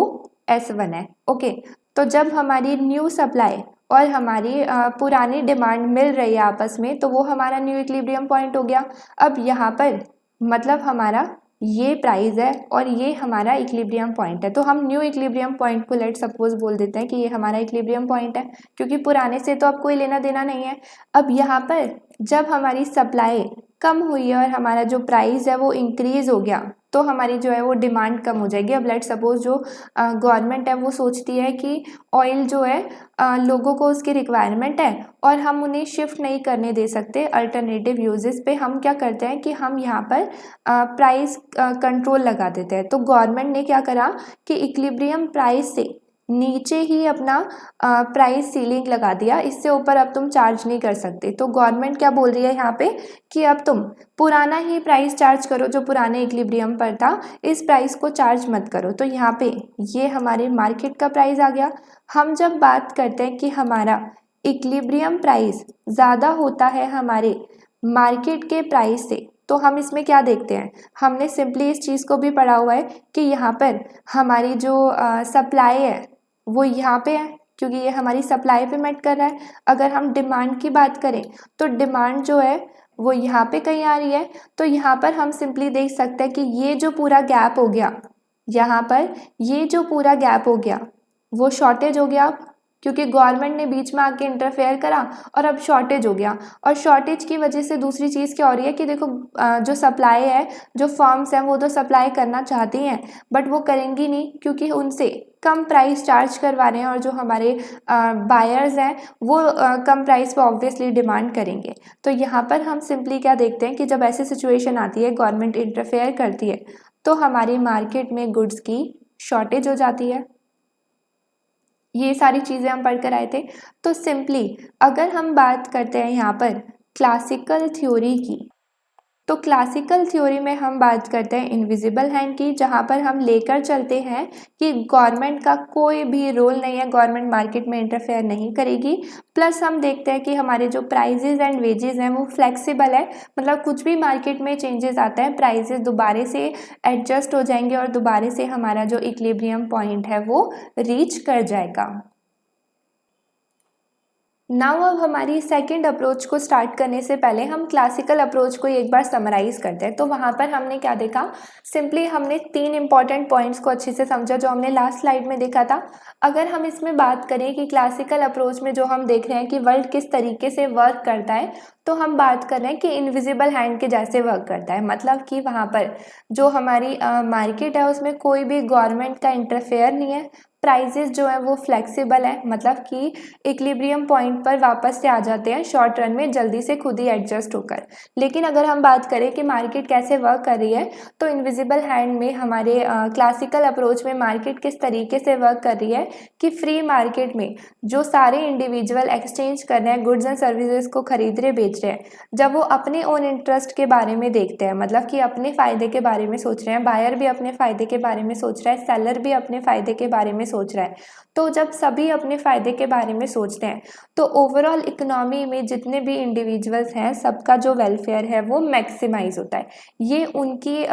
S1 है, ओके। तो जब हमारी न्यू सप्लाई और हमारी पुरानी डिमांड मिल रही है आपस में, तो वो हमारा न्यू इक्विलिब्रियम पॉइंट हो गया। अब यहाँ पर मतलब हमारा ये प्राइस है और ये हमारा इक्विलिब्रियम पॉइंट है, तो हम न्यू इक्विलिब्रियम पॉइंट को लेट सपोज बोल देते हैं कि ये हमारा इक्विलिब्रियम पॉइंट है, क्योंकि पुराने से तो अब कोई लेना देना नहीं है। अब यहाँ पर जब हमारी सप्लाई कम हुई है और हमारा जो प्राइस है वो इंक्रीज हो गया, तो हमारी जो है वो डिमांड कम हो जाएगी। अब लेट सपोज जो गवर्नमेंट है वो सोचती है कि ऑयल जो है लोगों को उसकी रिक्वायरमेंट है और हम उन्हें शिफ्ट नहीं करने दे सकते अल्टरनेटिव यूजेस पे, हम क्या करते हैं कि हम यहाँ पर प्राइस कंट्रोल लगा देते हैं। तो गवर्नमेंट ने क्या करा कि इक्विलिब्रियम प्राइस से नीचे ही अपना प्राइस सीलिंग लगा दिया, इससे ऊपर अब तुम चार्ज नहीं कर सकते। तो गवर्नमेंट क्या बोल रही है यहाँ पे कि अब तुम पुराना ही प्राइस चार्ज करो जो पुराने इक्विलिब्रियम पर था, इस प्राइस को चार्ज मत करो। तो यहाँ पे ये हमारे मार्केट का प्राइस आ गया। हम जब बात करते हैं कि हमारा इक्विलिब्रियम प्राइस ज़्यादा होता है हमारे मार्केट के प्राइस से, तो हम इसमें क्या देखते हैं, हमने सिंपली इस चीज़ को भी पढ़ा हुआ है कि यहाँ पर हमारी जो सप्लाई है वो यहाँ पे है, क्योंकि ये हमारी सप्लाई पे मेट कर रहा है। अगर हम डिमांड की बात करें तो डिमांड जो है वो यहाँ पे कहीं आ रही है, तो यहाँ पर हम सिंपली देख सकते हैं कि ये जो पूरा गैप हो गया, यहाँ पर ये जो पूरा गैप हो गया वो शॉर्टेज हो गया, क्योंकि गवर्नमेंट ने बीच में आके इंटरफेयर करा और अब शॉर्टेज हो गया। और शॉर्टेज की वजह से दूसरी चीज़ क्या हो रही है कि देखो जो सप्लाई है, जो फर्म्स हैं वो तो सप्लाई करना चाहती हैं बट वो करेंगी नहीं, क्योंकि उनसे कम प्राइस चार्ज करवा रहे हैं, और जो हमारे बायर्स हैं वो कम प्राइस पे ऑब्वियसली डिमांड करेंगे। तो यहाँ पर हम सिंपली क्या देखते हैं कि जब ऐसी सिचुएशन आती है, गवर्नमेंट इंटरफेयर करती है, तो हमारी मार्केट में गुड्स की शॉर्टेज हो जाती है। ये सारी चीज़ें हम पढ़ कर आए थे। तो सिंपली अगर हम बात करते हैं यहाँ पर क्लासिकल थ्योरी की, तो क्लासिकल थ्योरी में हम बात करते हैं इनविजिबल हैंड की, जहाँ पर हम लेकर चलते हैं कि गवर्नमेंट का कोई भी रोल नहीं है, गवर्नमेंट मार्केट में इंटरफेयर नहीं करेगी। प्लस हम देखते हैं कि हमारे जो प्राइजेज एंड वेजेस हैं वो फ्लेक्सिबल है, मतलब कुछ भी मार्केट में चेंजेस आता है प्राइजेस दोबारा से एडजस्ट हो जाएंगे और दोबारा से हमारा जो इक्विलिब्रियम पॉइंट है वो रीच कर जाएगा। नाउ अब हमारी सेकंड अप्रोच को स्टार्ट करने से पहले हम क्लासिकल अप्रोच को एक बार समराइज करते हैं। तो वहाँ पर हमने क्या देखा, सिंपली हमने 3 इंपॉर्टेंट पॉइंट्स को अच्छे से समझा जो हमने लास्ट स्लाइड में देखा था। अगर हम इसमें बात करें कि क्लासिकल अप्रोच में जो हम देख रहे हैं कि वर्ल्ड किस तरीके से वर्क करता है, तो हम बात कर रहे हैं कि इनविजिबल हैंड के जैसे वर्क करता है, मतलब कि वहाँ पर जो हमारी मार्केट है उसमें कोई भी गवर्नमेंट का इंटरफेयर नहीं है, प्राइजेस जो है वो फ्लेक्सिबल है, मतलब कि इक्विलिब्रियम पॉइंट पर वापस से आ जाते हैं शॉर्ट रन में जल्दी से खुद ही एडजस्ट होकर। लेकिन अगर हम बात करें कि मार्केट कैसे वर्क कर रही है, तो इनविजिबल हैंड में हमारे क्लासिकल अप्रोच में मार्केट किस तरीके से वर्क कर रही है कि फ्री मार्केट में जो सारे इंडिविजुअल एक्सचेंज कर रहे हैं, गुड्स एंड सर्विसेज को खरीद रहे बेच रहे हैं, जब वो अपने ओन इंटरेस्ट के बारे में देखते हैं, मतलब कि अपने फ़ायदे के बारे में सोच रहे हैं, बायर भी अपने फ़ायदे के बारे में सोच रहा है, सेलर भी अपने फ़ायदे के बारे में सोच रहा है, तो जब सभी अपने फ़ायदे के बारे में सोचते हैं तो ओवरऑल इकोनॉमी में जितने भी इंडिविजुअल्स हैं सबका जो वेलफेयर है वो मैक्सिमाइज होता है। ये उनकी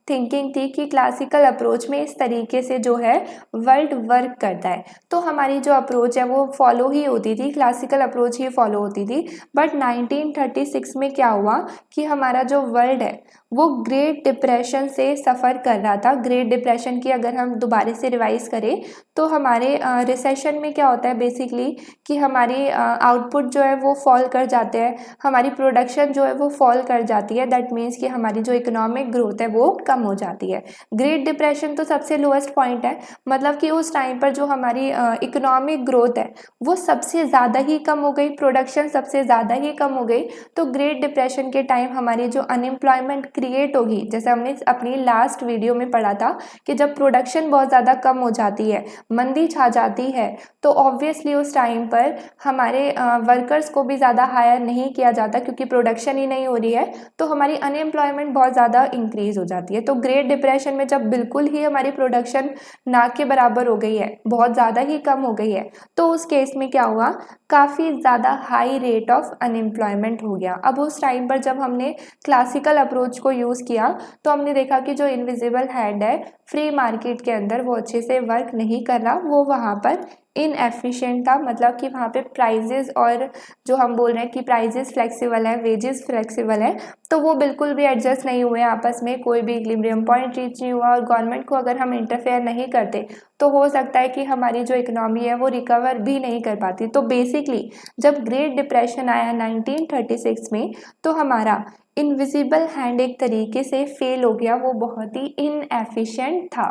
थिंकिंग थी कि क्लासिकल अप्रोच में इस तरीके से जो है वर्ल्ड वर्क करता है, तो हमारी जो अप्रोच है वो फॉलो ही होती थी, क्लासिकल अप्रोच ही फॉलो होती थी। बट 1936 में क्या हुआ कि हमारा जो वर्ल्ड है वो ग्रेट डिप्रेशन से सफ़र कर रहा था। ग्रेट डिप्रेशन की अगर हम दोबारा से रिवाइज करें तो हमारे रिसेशन में क्या होता है बेसिकली कि हमारी आउटपुट जो है वो फॉल कर जाते हैं, हमारी प्रोडक्शन जो है वो फॉल कर जाती है। दैट मीन्स कि हमारी जो इकोनॉमिक ग्रोथ है वो कम हो जाती है। ग्रेट डिप्रेशन तो सबसे लोएस्ट पॉइंट है, मतलब कि उस टाइम पर जो हमारी इकोनॉमिक ग्रोथ है वो सबसे ज़्यादा ही कम हो गई, प्रोडक्शन सबसे ज़्यादा ही कम हो गई। तो ग्रेट डिप्रेशन के टाइम हमारी जो अनएम्प्लॉयमेंट क्रिएट होगी, जैसे हमने अपनी लास्ट वीडियो में पढ़ा था कि जब प्रोडक्शन बहुत ज़्यादा कम हो जाती है, मंदी छा जाती है, तो ऑब्वियसली उस टाइम पर हमारे वर्कर्स को भी ज़्यादा हायर नहीं किया जाता क्योंकि प्रोडक्शन ही नहीं हो रही है, तो हमारी अनएम्प्लॉयमेंट बहुत ज़्यादा इंक्रीज हो जाती है। तो ग्रेट डिप्रेशन में जब बिल्कुल ही हमारी प्रोडक्शन ना के बराबर हो गई है, बहुत ज़्यादा ही कम हो गई है, तो उस केस में क्या हुआ, काफ़ी ज़्यादा हाई रेट ऑफ अनएम्प्लॉयमेंट हो गया। अब उस टाइम पर जब हमने क्लासिकल अप्रोच को यूज़ किया तो हमने देखा कि जो इनविजिबल हैंड है फ्री मार्केट के अंदर वो अच्छे से वर्क नहीं कर रहा, वो वहाँ पर इनएफिशिएंट था, मतलब कि वहाँ पे प्राइजेस और जो हम बोल रहे हैं कि प्राइजेस फ्लेक्सिबल है, वेजेस फ्लेक्सिबल है, तो वो बिल्कुल भी एडजस्ट नहीं हुए आपस में, कोई भी इक्विलिब्रियम पॉइंट रीच नहीं हुआ। और गवर्नमेंट को अगर हम इंटरफेयर नहीं करते तो हो सकता है कि हमारी जो इकोनॉमी है वो रिकवर भी नहीं कर पाती। तो बेसिकली जब ग्रेट डिप्रेशन आया 1936 में तो हमारा इनविजिबल हैंड एक तरीके से फेल हो गया, वो बहुत ही इनएफिशिएंट था।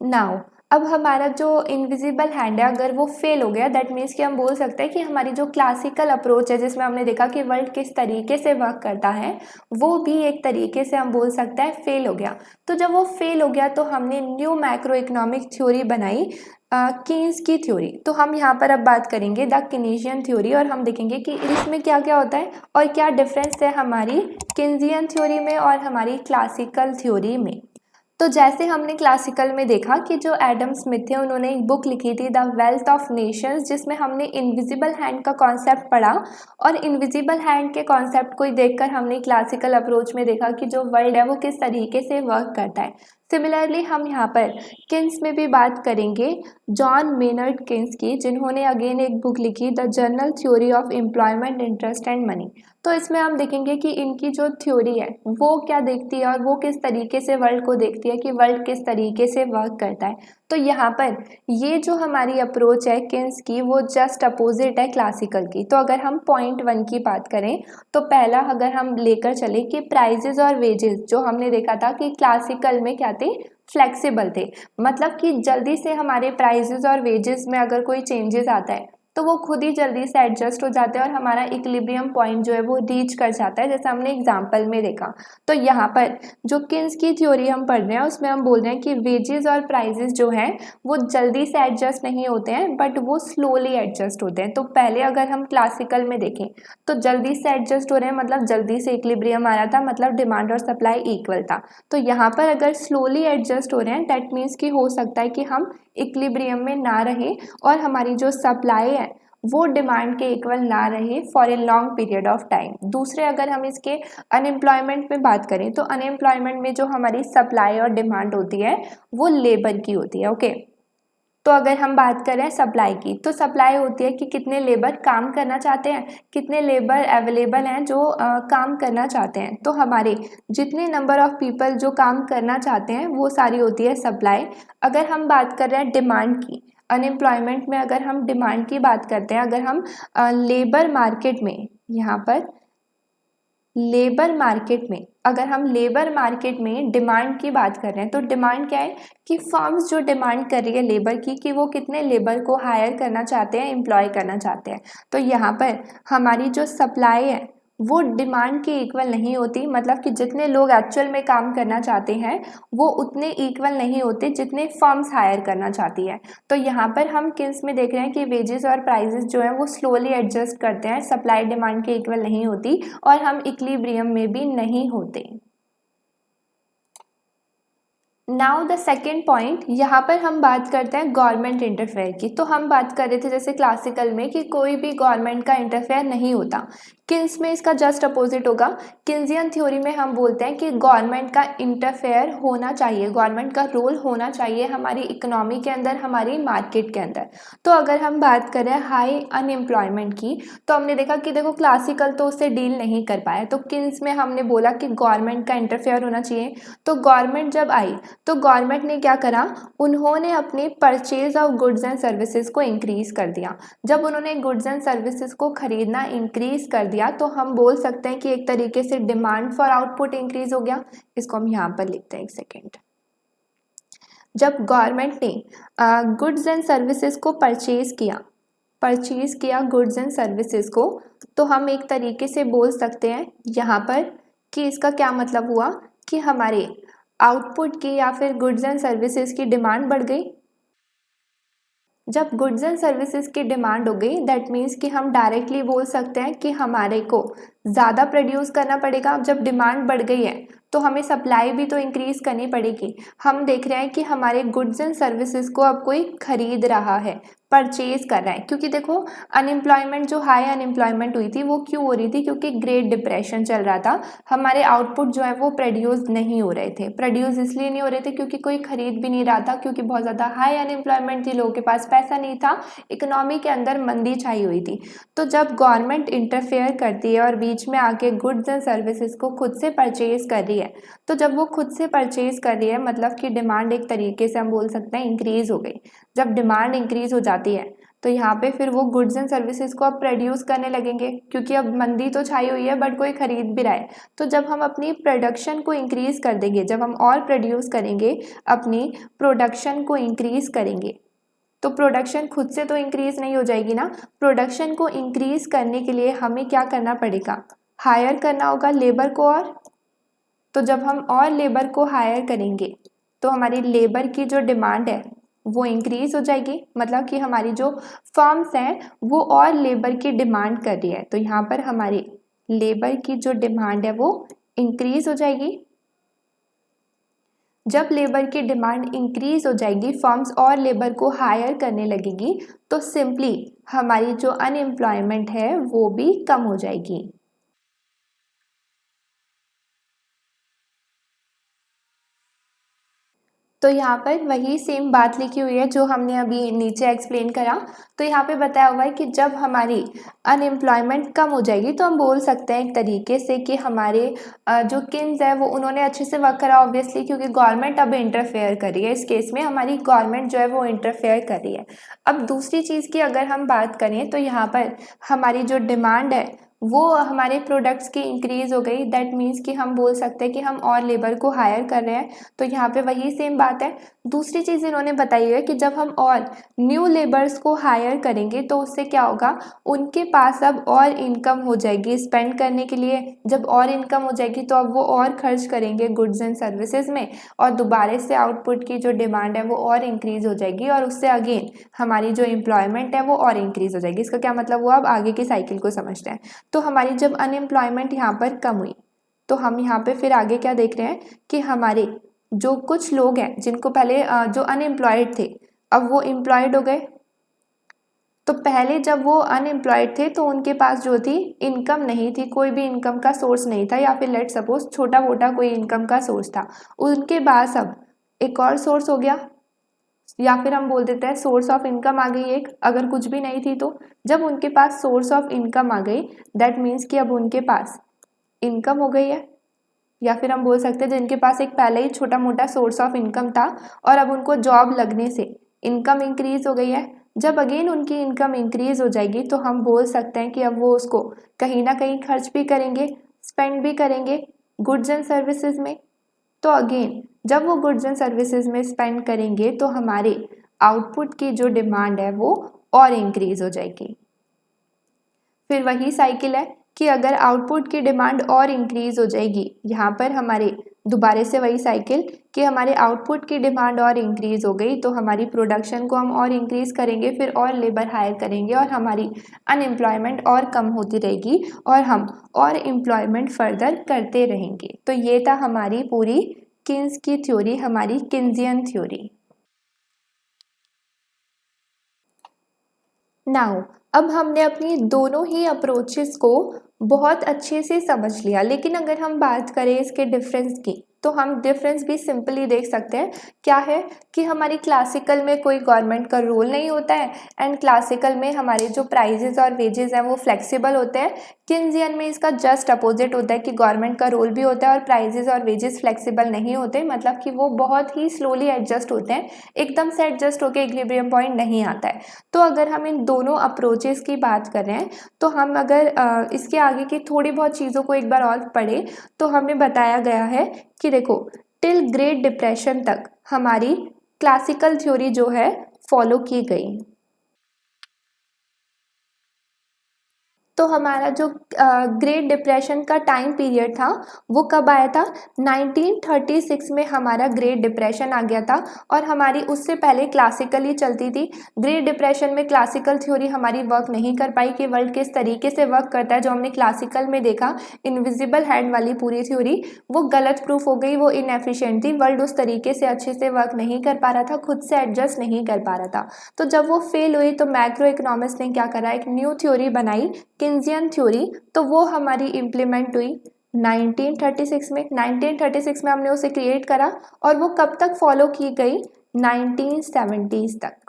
नाउ अब हमारा जो इनविजिबल हैंड है अगर वो फेल हो गया, दैट मीन्स कि हम बोल सकते हैं कि हमारी जो क्लासिकल अप्रोच है जिसमें हमने देखा कि वर्ल्ड किस तरीके से वर्क करता है वो भी एक तरीके से हम बोल सकते हैं फेल हो गया। तो जब वो फेल हो गया तो हमने न्यू मैक्रो इकोनॉमिक थ्योरी बनाई, कीन्स की थ्योरी। तो हम यहाँ पर अब बात करेंगे द कीनेसियन थ्योरी और हम देखेंगे कि इसमें क्या क्या होता है और क्या डिफरेंस है हमारी कीन्सियन थ्योरी में और हमारी क्लासिकल थ्योरी में। तो जैसे हमने क्लासिकल में देखा कि जो एडम स्मिथ है उन्होंने एक बुक लिखी थी द वेल्थ ऑफ नेशंस, जिसमें हमने इनविजिबल हैंड का कॉन्सेप्ट पढ़ा और इनविजिबल हैंड के कॉन्सेप्ट को ही देखकर हमने क्लासिकल अप्रोच में देखा कि जो वर्ल्ड है वो किस तरीके से वर्क करता है। सिमिलरली हम यहाँ पर किन्स में भी बात करेंगे, जॉन मेनर्ड किन्स की, जिन्होंने अगेन एक बुक लिखी the general theory of employment interest and money. तो इसमें हम देखेंगे कि इनकी जो थ्योरी है वो क्या देखती है और वो किस तरीके से वर्ल्ड को देखती है कि वर्ल्ड किस तरीके से वर्क करता है। तो यहाँ पर ये जो हमारी अप्रोच है किन्स की वो जस्ट अपोजिट है क्लासिकल की। तो अगर हम पॉइंट 1 की बात करें तो पहला अगर हम लेकर चले कि प्राइजेज और वेजेस, जो हमने देखा था कि क्लासिकल में क्या थे, फ्लेक्सिबल थे, मतलब कि जल्दी से हमारे प्राइजेस और वेजेस में अगर कोई चेंजेस आता है तो वो खुद ही जल्दी से एडजस्ट हो जाते हैं और हमारा इक्विलिब्रियम पॉइंट जो है वो रीच कर जाता है, जैसे हमने एग्जांपल में देखा। तो यहाँ पर जो किन्स की थ्योरी हम पढ़ रहे हैं उसमें हम बोल रहे हैं कि वेजेस और प्राइजेस जो हैं वो जल्दी से एडजस्ट नहीं होते हैं बट वो स्लोली एडजस्ट होते हैं। तो पहले अगर हम क्लासिकल में देखें तो जल्दी से एडजस्ट हो रहे हैं, मतलब जल्दी से इक्विलिब्रियम आ रहा था, मतलब डिमांड और सप्लाई इक्वल था। तो यहाँ पर अगर स्लोली एडजस्ट हो रहे हैं दैट मीन्स कि हो सकता है कि हम इक्विलिब्रियम में ना रहे और हमारी जो सप्लाई है वो डिमांड के इक्वल ना रहे for a long period of time. दूसरे अगर हम इसके अनएम्प्लॉयमेंट में बात करें तो अनएम्प्लॉयमेंट में जो हमारी सप्लाई और डिमांड होती है वो लेबर की होती है। ओके, तो अगर हम बात करें सप्लाई की तो सप्लाई होती है कि कितने लेबर काम करना चाहते हैं, कितने लेबर अवेलेबल हैं जो काम करना चाहते हैं। तो हमारे जितने नंबर ऑफ पीपल जो काम करना चाहते हैं वो सारी होती है सप्लाई। अगर हम बात कर रहे हैं डिमांड की, अनएम्प्लॉयमेंट में अगर हम डिमांड की बात करते हैं, अगर हम लेबर मार्केट में, यहाँ पर लेबर मार्केट में अगर हम लेबर मार्केट में डिमांड की बात कर रहे हैं तो डिमांड क्या है कि फर्म्स जो डिमांड कर रही है लेबर की कि वो कितने लेबर को हायर करना चाहते हैं, एम्प्लॉय करना चाहते हैं। तो यहाँ पर हमारी जो सप्लाई है वो डिमांड के इक्वल नहीं होती, मतलब कि जितने लोग एक्चुअल में काम करना चाहते हैं वो उतने इक्वल नहीं होते जितने फर्म्स हायर करना चाहती है। तो यहाँ पर हम किस में देख रहे हैं कि वेजेस और प्राइजेस जो है वो स्लोली एडजस्ट करते हैं, सप्लाई डिमांड के इक्वल नहीं होती और हम इक्विलिब्रियम में भी नहीं होते। नाउ द सेकेंड पॉइंट, यहाँ पर हम बात करते हैं गवर्नमेंट इंटरफेयर की। तो हम बात कर रहे थे जैसे क्लासिकल में कि कोई भी गवर्नमेंट का इंटरफेयर नहीं होता। किन्स में इसका जस्ट अपोजिट होगा। किन्सियन थ्योरी में हम बोलते हैं कि गवर्नमेंट का इंटरफेयर होना चाहिए, गवर्नमेंट का रोल होना चाहिए हमारी इकोनॉमी के अंदर, हमारी मार्केट के अंदर। तो अगर हम बात करें हाई अनएम्प्लॉयमेंट की, तो हमने देखा कि देखो क्लासिकल तो उससे डील नहीं कर पाया, तो किन्स में हमने बोला कि गवर्नमेंट का इंटरफेयर होना चाहिए। तो गवर्नमेंट जब आई तो गवर्नमेंट ने क्या करा, उन्होंने अपने purchase of goods and services को इंक्रीज कर दिया। जब उन्होंने गुड्स एंड सर्विसेज को खरीदना इंक्रीज कर दिया तो हम बोल सकते हैं कि एक तरीके से डिमांड फॉर आउटपुट इंक्रीज हो गया। इसको हम यहाँ पर लिखते हैं, एक सेकेंड। जब गवर्नमेंट ने गुड्स एंड सर्विसेज को परचेज किया गुड्स एंड सर्विसेज को, तो हम एक तरीके से बोल सकते हैं यहाँ पर कि इसका क्या मतलब हुआ कि हमारे आउटपुट की या फिर गुड्स एंड सर्विसेज की डिमांड बढ़ गई। जब गुड्स एंड सर्विसेज की डिमांड हो गई दैट मीन्स कि हम डायरेक्टली बोल सकते हैं कि हमारे को ज़्यादा प्रोड्यूस करना पड़ेगा। अब जब डिमांड बढ़ गई है तो हमें सप्लाई भी तो इंक्रीज करनी पड़ेगी। हम देख रहे हैं कि हमारे गुड्स एंड सर्विसेज को अब कोई खरीद रहा है, परचेज कर रहा है, क्योंकि देखो अनएम्प्लॉयमेंट जो हाई अनएम्प्लॉयमेंट हुई थी वो क्यों हो रही थी, क्योंकि ग्रेट डिप्रेशन चल रहा था। हमारे आउटपुट जो है वो प्रोड्यूस नहीं हो रहे थे। प्रोड्यूस इसलिए नहीं हो रहे थे क्योंकि कोई खरीद भी नहीं रहा था, क्योंकि बहुत ज़्यादा हाई अनएम्प्लॉयमेंट थी, लोगों के पास पैसा नहीं था, इकोनॉमी के अंदर मंदी छाई हुई थी। तो जब गवर्नमेंट इंटरफेयर करती है और बीच में आके गुड्स एंड सर्विसेज को खुद से परचेज कर रही है, तो जब वो खुद से परचेज कर रही है मतलब कि डिमांड एक तरीके से हम बोल सकते हैं इंक्रीज हो गई। जब डिमांड इंक्रीज हो जाती है तो यहाँ पे फिर वो गुड्स एंड सर्विसेज को अब प्रोड्यूस करने लगेंगे, क्योंकि अब मंदी तो छाई हुई है बट कोई खरीद भी रहा है। तो जब हम अपनी प्रोडक्शन को इंक्रीज कर देंगे, जब हम और प्रोड्यूस करेंगे, अपनी प्रोडक्शन को इंक्रीज करेंगे, तो प्रोडक्शन खुद से तो इंक्रीज नहीं हो जाएगी ना। प्रोडक्शन को इंक्रीज करने के लिए हमें क्या करना पड़ेगा, हायर करना होगा लेबर को। और तो जब हम और लेबर को हायर करेंगे तो हमारी लेबर की जो डिमांड है वो इंक्रीज हो जाएगी, मतलब कि हमारी जो फर्म्स हैं वो और लेबर की डिमांड कर रही है, तो यहाँ पर हमारी लेबर की जो डिमांड है वो इंक्रीज हो जाएगी। जब लेबर की डिमांड इंक्रीज हो जाएगी, फर्म्स और लेबर को हायर करने लगेगी, तो सिंपली हमारी जो अनएम्प्लॉयमेंट है वो भी कम हो जाएगी। तो यहाँ पर वही सेम बात लिखी हुई है जो हमने अभी नीचे एक्सप्लेन करा। तो यहाँ पे बताया हुआ है कि जब हमारी अनएम्प्लॉयमेंट कम हो जाएगी तो हम बोल सकते हैं एक तरीके से कि हमारे जो किन्स है वो उन्होंने अच्छे से वर्क करा, ऑब्वियसली क्योंकि गवर्नमेंट अब इंटरफेयर कर रही है। इस केस में हमारी गवर्नमेंट जो है वो इंटरफेयर कर रही है। अब दूसरी चीज़ की अगर हम बात करें तो यहाँ पर हमारी जो डिमांड है वो हमारे प्रोडक्ट्स की इंक्रीज हो गई। दैट मीन्स कि हम बोल सकते हैं कि हम और लेबर को हायर कर रहे हैं। तो यहाँ पे वही सेम बात है। दूसरी चीज़ इन्होंने बताई है कि जब हम और न्यू लेबर्स को हायर करेंगे तो उससे क्या होगा, उनके पास अब और इनकम हो जाएगी स्पेंड करने के लिए। जब और इनकम हो जाएगी तो अब वो और खर्च करेंगे गुड्स एंड सर्विसेज में, और दोबारा से आउटपुट की जो डिमांड है वो और इंक्रीज हो जाएगी, और उससे अगेन हमारी जो एम्प्लॉयमेंट है वो और इंक्रीज हो जाएगी। इसका क्या मतलब हुआ, अब आगे की साइकिल को समझते हैं। तो हमारी जब अनएम्प्लॉयमेंट यहाँ पर कम हुई तो हम यहाँ पे फिर आगे क्या देख रहे हैं कि हमारे जो कुछ लोग हैं जिनको पहले जो अनएम्प्लॉयड थे अब वो एम्प्लॉयड हो गए। तो पहले जब वो अनएम्प्लॉयड थे तो उनके पास जो थी इनकम नहीं थी, कोई भी इनकम का सोर्स नहीं था, या फिर लेट सपोज छोटा मोटा कोई इनकम का सोर्स था। उनके पास अब एक और सोर्स हो गया, या फिर हम बोल देते हैं सोर्स ऑफ इनकम आ गई एक, अगर कुछ भी नहीं थी तो। जब उनके पास सोर्स ऑफ इनकम आ गई दैट मीन्स कि अब उनके पास इनकम हो गई है, या फिर हम बोल सकते हैं जिनके पास एक पहले ही छोटा मोटा सोर्स ऑफ इनकम था और अब उनको जॉब लगने से इनकम इंक्रीज हो गई है। जब अगेन उनकी इनकम इंक्रीज हो जाएगी तो हम बोल सकते हैं कि अब वो उसको कहीं ना कहीं खर्च भी करेंगे, स्पेंड भी करेंगे गुड्स एंड सर्विसेज में। तो अगेन जब वो गुड्स एंड सर्विसेज में स्पेंड करेंगे तो हमारे आउटपुट की जो डिमांड है वो और इंक्रीज हो जाएगी। फिर वही साइकिल है कि अगर आउटपुट की डिमांड और इंक्रीज हो जाएगी, यहाँ पर हमारे दोबारा से वही साइकिल कि हमारे आउटपुट की डिमांड और इंक्रीज हो गई तो हमारी प्रोडक्शन को हम और इंक्रीज करेंगे, फिर और लेबर हायर करेंगे और हमारी अनएम्प्लॉयमेंट और कम होती रहेगी और हम और एम्प्लॉयमेंट फर्दर करते रहेंगे। तो ये था हमारी पूरी किन्स की थ्योरी, हमारी किन्जियन थ्योरी। नाउ अब हमने अपनी दोनों ही अप्रोचेस को बहुत अच्छे से समझ लिया, लेकिन अगर हम बात करें इसके डिफरेंस की तो हम डिफरेंस भी सिंपली देख सकते हैं। क्या है कि हमारी क्लासिकल में कोई गवर्नमेंट का रोल नहीं होता है एंड क्लासिकल में हमारे जो प्राइजेस और वेजेस हैं वो फ्लेक्सिबल होते हैं। किन्जियन में इसका जस्ट अपोजिट होता है कि गवर्नमेंट का रोल भी होता है और प्राइजेस और वेजेस फ्लेक्सिबल नहीं होते, मतलब कि वो बहुत ही स्लोली एडजस्ट होते हैं, एकदम से एडजस्ट होकर इक्विलिब्रियम पॉइंट नहीं आता है। तो अगर हम इन दोनों अप्रोचेस की बात कर रहे हैं तो हम अगर इसके आगे की थोड़ी बहुत चीज़ों को एक बार और पढ़ें तो हमें बताया गया है कि देखो टिल ग्रेट डिप्रेशन तक हमारी क्लासिकल थ्योरी जो है फॉलो की गई। तो हमारा जो ग्रेट डिप्रेशन का टाइम पीरियड था वो कब आया था, 1936 में हमारा ग्रेट डिप्रेशन आ गया था और हमारी उससे पहले क्लासिकल ही चलती थी। ग्रेट डिप्रेशन में क्लासिकल थ्योरी हमारी वर्क नहीं कर पाई कि वर्ल्ड किस तरीके से वर्क करता है। जो हमने क्लासिकल में देखा इनविजिबल हैंड वाली पूरी थ्योरी वो गलत प्रूफ हो गई, वो इनएफिशिएंट थी, वर्ल्ड उस तरीके से अच्छे से वर्क नहीं कर पा रहा था, खुद से एडजस्ट नहीं कर पा रहा था। तो जब वो फेल हुई तो मैक्रो इकोनॉमिक्स ने क्या करा, एक न्यू थ्योरी बनाई किन्जियन थ्योरी। तो वो हमारी इम्प्लीमेंट हुई 1936 में। 1936 में हमने उसे क्रिएट करा और वो कब तक फॉलो की गई, 1970s तक।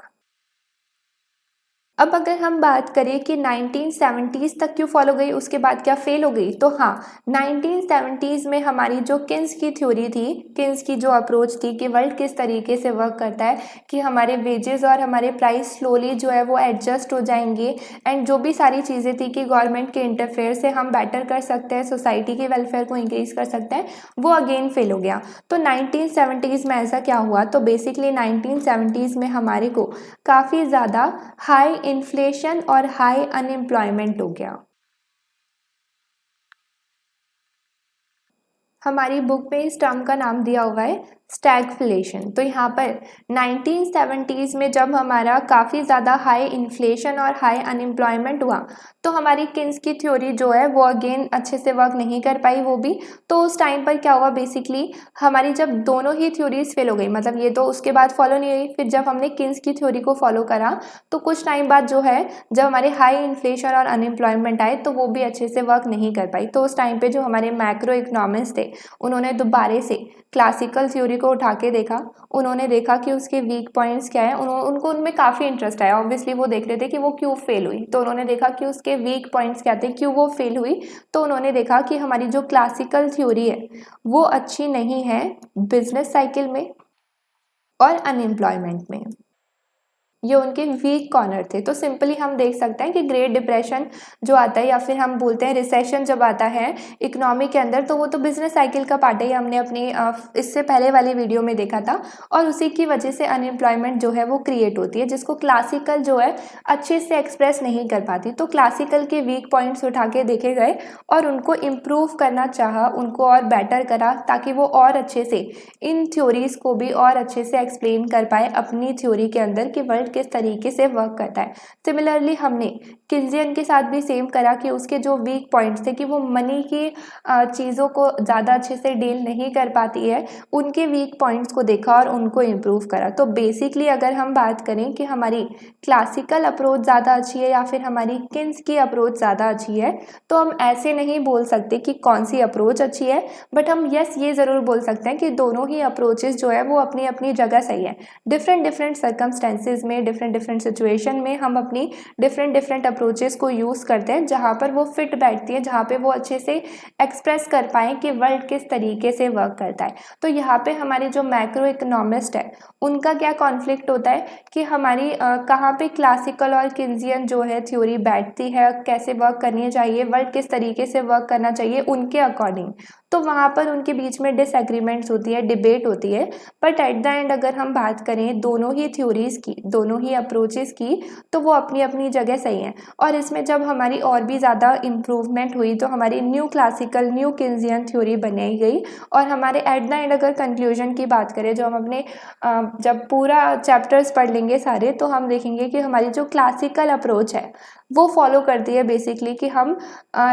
अब अगर हम बात करें कि 1970s तक क्यों फॉलो गई, उसके बाद क्या फेल हो गई, तो हाँ 1970s में हमारी जो किन्स की थ्योरी थी, किन्स की जो अप्रोच थी कि वर्ल्ड किस तरीके से वर्क करता है कि हमारे वेजेस और हमारे प्राइस स्लोली जो है वो एडजस्ट हो जाएंगे एंड जो भी सारी चीज़ें थी कि गवर्नमेंट के इंटरफेयर से हम बेटर कर सकते हैं, सोसाइटी के वेलफेयर को इंक्रीज कर सकते हैं, वो अगेन फेल हो गया। तो 1970s में ऐसा क्या हुआ, तो बेसिकली 1970s में हमारे को काफ़ी ज़्यादा हाई इन्फ्लेशन और हाई अनएम्प्लॉयमेंट हो गया। हमारी बुक में इस टर्म का नाम दिया हुआ है स्टैगफ्लेशन। तो यहाँ पर 1970s में जब हमारा काफ़ी ज़्यादा हाई इन्फ्लेशन और हाई अनएम्प्लॉयमेंट हुआ तो हमारी किन्स की थ्योरी जो है वो अगेन अच्छे से वर्क नहीं कर पाई वो भी। तो उस टाइम पर क्या हुआ, बेसिकली हमारी जब दोनों ही थ्योरीज फेल हो गई, मतलब ये तो उसके बाद फॉलो नहीं हुई, फिर जब हमने किन्स की थ्योरी को फॉलो करा तो कुछ टाइम बाद जो है जब हमारे हाई इन्फ्लेशन और अनएम्प्लॉयमेंट आए तो वो भी अच्छे से वर्क नहीं कर पाई। तो उस टाइम पे जो हमारे मैक्रो इकोनॉमिस्ट थे उन्होंने दोबारा से क्लासिकल थ्योरी को उठा के देखा, उन्होंने देखा कि उसके वीक पॉइंट्स क्या है, उनको उनमें काफ़ी इंटरेस्ट आया। ऑब्वियसली वो देख रहे थे कि वो क्यों फेल हुई, तो उन्होंने देखा कि उसके वीक पॉइंट्स क्या थे, क्यों वो फेल हुई। तो उन्होंने देखा कि हमारी जो क्लासिकल थ्योरी है वो अच्छी नहीं है बिजनेस साइकिल में और अनएम्प्लॉयमेंट में, ये उनके वीक कॉर्नर थे। तो सिंपली हम देख सकते हैं कि ग्रेट डिप्रेशन जो आता है या फिर हम बोलते हैं रिसेशन जब आता है इकोनॉमी के अंदर तो वो तो बिजनेस साइकिल का पार्ट है, ये हमने अपनी इससे पहले वाली वीडियो में देखा था। और उसी की वजह से अनएम्प्लॉयमेंट जो है वो क्रिएट होती है जिसको क्लासिकल जो है अच्छे से एक्सप्रेस नहीं कर पाती। तो क्लासिकल के वीक पॉइंट्स उठा के देखे गए और उनको इम्प्रूव करना चाहा, उनको और बेटर करा ताकि वो और अच्छे से इन थ्योरीज को भी और अच्छे से एक्सप्लेन कर पाए अपनी थ्योरी के अंदर कि वर्ल्ड किस तरीके से वर्क करता है। सिमिलरली हमने किन्जियन के साथ भी सेम करा कि उसके जो वीक पॉइंट्स थे कि वो मनी की चीज़ों को ज़्यादा अच्छे से डील नहीं कर पाती है, उनके वीक पॉइंट्स को देखा और उनको इम्प्रूव करा। तो बेसिकली अगर हम बात करें कि हमारी क्लासिकल अप्रोच ज़्यादा अच्छी है या फिर हमारी किन्स की अप्रोच ज़्यादा अच्छी है, तो हम ऐसे नहीं बोल सकते कि कौन सी अप्रोच अच्छी है, बट हम यस ये ज़रूर बोल सकते हैं कि दोनों ही अप्रोचेस जो है वो अपनी अपनी जगह सही है। डिफरेंट सर्कमस्टेंसेज में डिफरेंट सिचुएशन में हम अपनी डिफरेंट अप्रोचेस को यूज़ करते हैं जहाँ पर वो फिट बैठती है, जहाँ पे वो अच्छे से एक्सप्रेस कर पाएँ कि वर्ल्ड किस तरीके से वर्क करता है। तो यहाँ पे हमारे जो मैक्रो इकोनॉमिस्ट है उनका क्या कॉन्फ्लिक्ट होता है कि हमारी कहाँ पे क्लासिकल और किन्जियन जो है थ्योरी बैठती है, कैसे वर्क करनी चाहिए, वर्ल्ड किस तरीके से वर्क करना चाहिए उनके अकॉर्डिंग। तो वहाँ पर उनके बीच में डिसएग्रीमेंट्स होती है, डिबेट होती है। बट एट द एंड अगर हम बात करें दोनों ही थ्योरीज़ की, दोनों ही अप्रोचेस की, तो वो अपनी अपनी जगह सही हैं। और इसमें जब हमारी और भी ज़्यादा इम्प्रूवमेंट हुई तो हमारी न्यू क्लासिकल न्यू किन्जियन थ्योरी बनाई गई। और हमारे एट द एंड अगर कंक्लूजन की बात करें, जो हम अपने जब पूरा चैप्टर्स पढ़ लेंगे सारे तो हम देखेंगे कि हमारी जो क्लासिकल अप्रोच है वो फॉलो करती है बेसिकली कि हम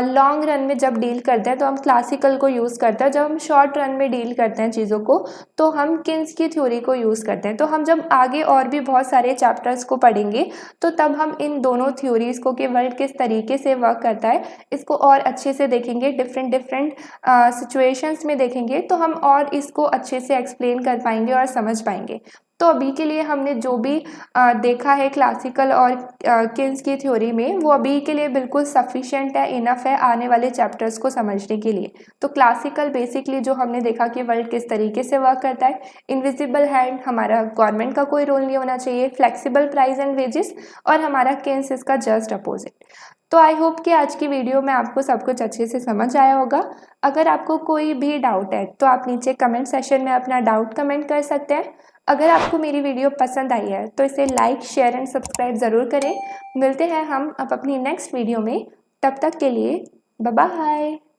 लॉन्ग रन में जब डील करते हैं तो हम क्लासिकल को यूज़ करते हैं, जब हम शॉर्ट रन में डील करते हैं चीज़ों को तो हम किन्स की थ्योरी को यूज़ करते हैं। तो हम जब आगे और भी बहुत सारे चैप्टर्स को पढ़ेंगे तो तब हम इन दोनों थ्योरीज़ को कि वर्ल्ड किस तरीके से वर्क करता है इसको और अच्छे से देखेंगे, डिफरेंट डिफरेंट सिचुएशंस में देखेंगे तो हम और इसको अच्छे से एक्सप्लेन कर पाएंगे और समझ पाएंगे। तो अभी के लिए हमने जो भी देखा है क्लासिकल और किन्स की थ्योरी में वो अभी के लिए बिल्कुल सफिशिएंट है, इनफ है आने वाले चैप्टर्स को समझने के लिए। तो क्लासिकल बेसिकली जो हमने देखा कि वर्ल्ड किस तरीके से वर्क करता है, इनविजिबल हैंड हमारा गवर्नमेंट का कोई रोल नहीं होना चाहिए, फ्लेक्सिबल प्राइस एंड वेजेस, और हमारा किन्स इसका जस्ट अपोजिट। तो आई होप कि आज की वीडियो में आपको सब कुछ अच्छे से समझ आया होगा। अगर आपको कोई भी डाउट है तो आप नीचे कमेंट सेशन में अपना डाउट कमेंट कर सकते हैं। अगर आपको मेरी वीडियो पसंद आई है तो इसे लाइक, शेयर एंड सब्सक्राइब ज़रूर करें। मिलते हैं हम अब अपनी नेक्स्ट वीडियो में, तब तक के लिए बाय बाय।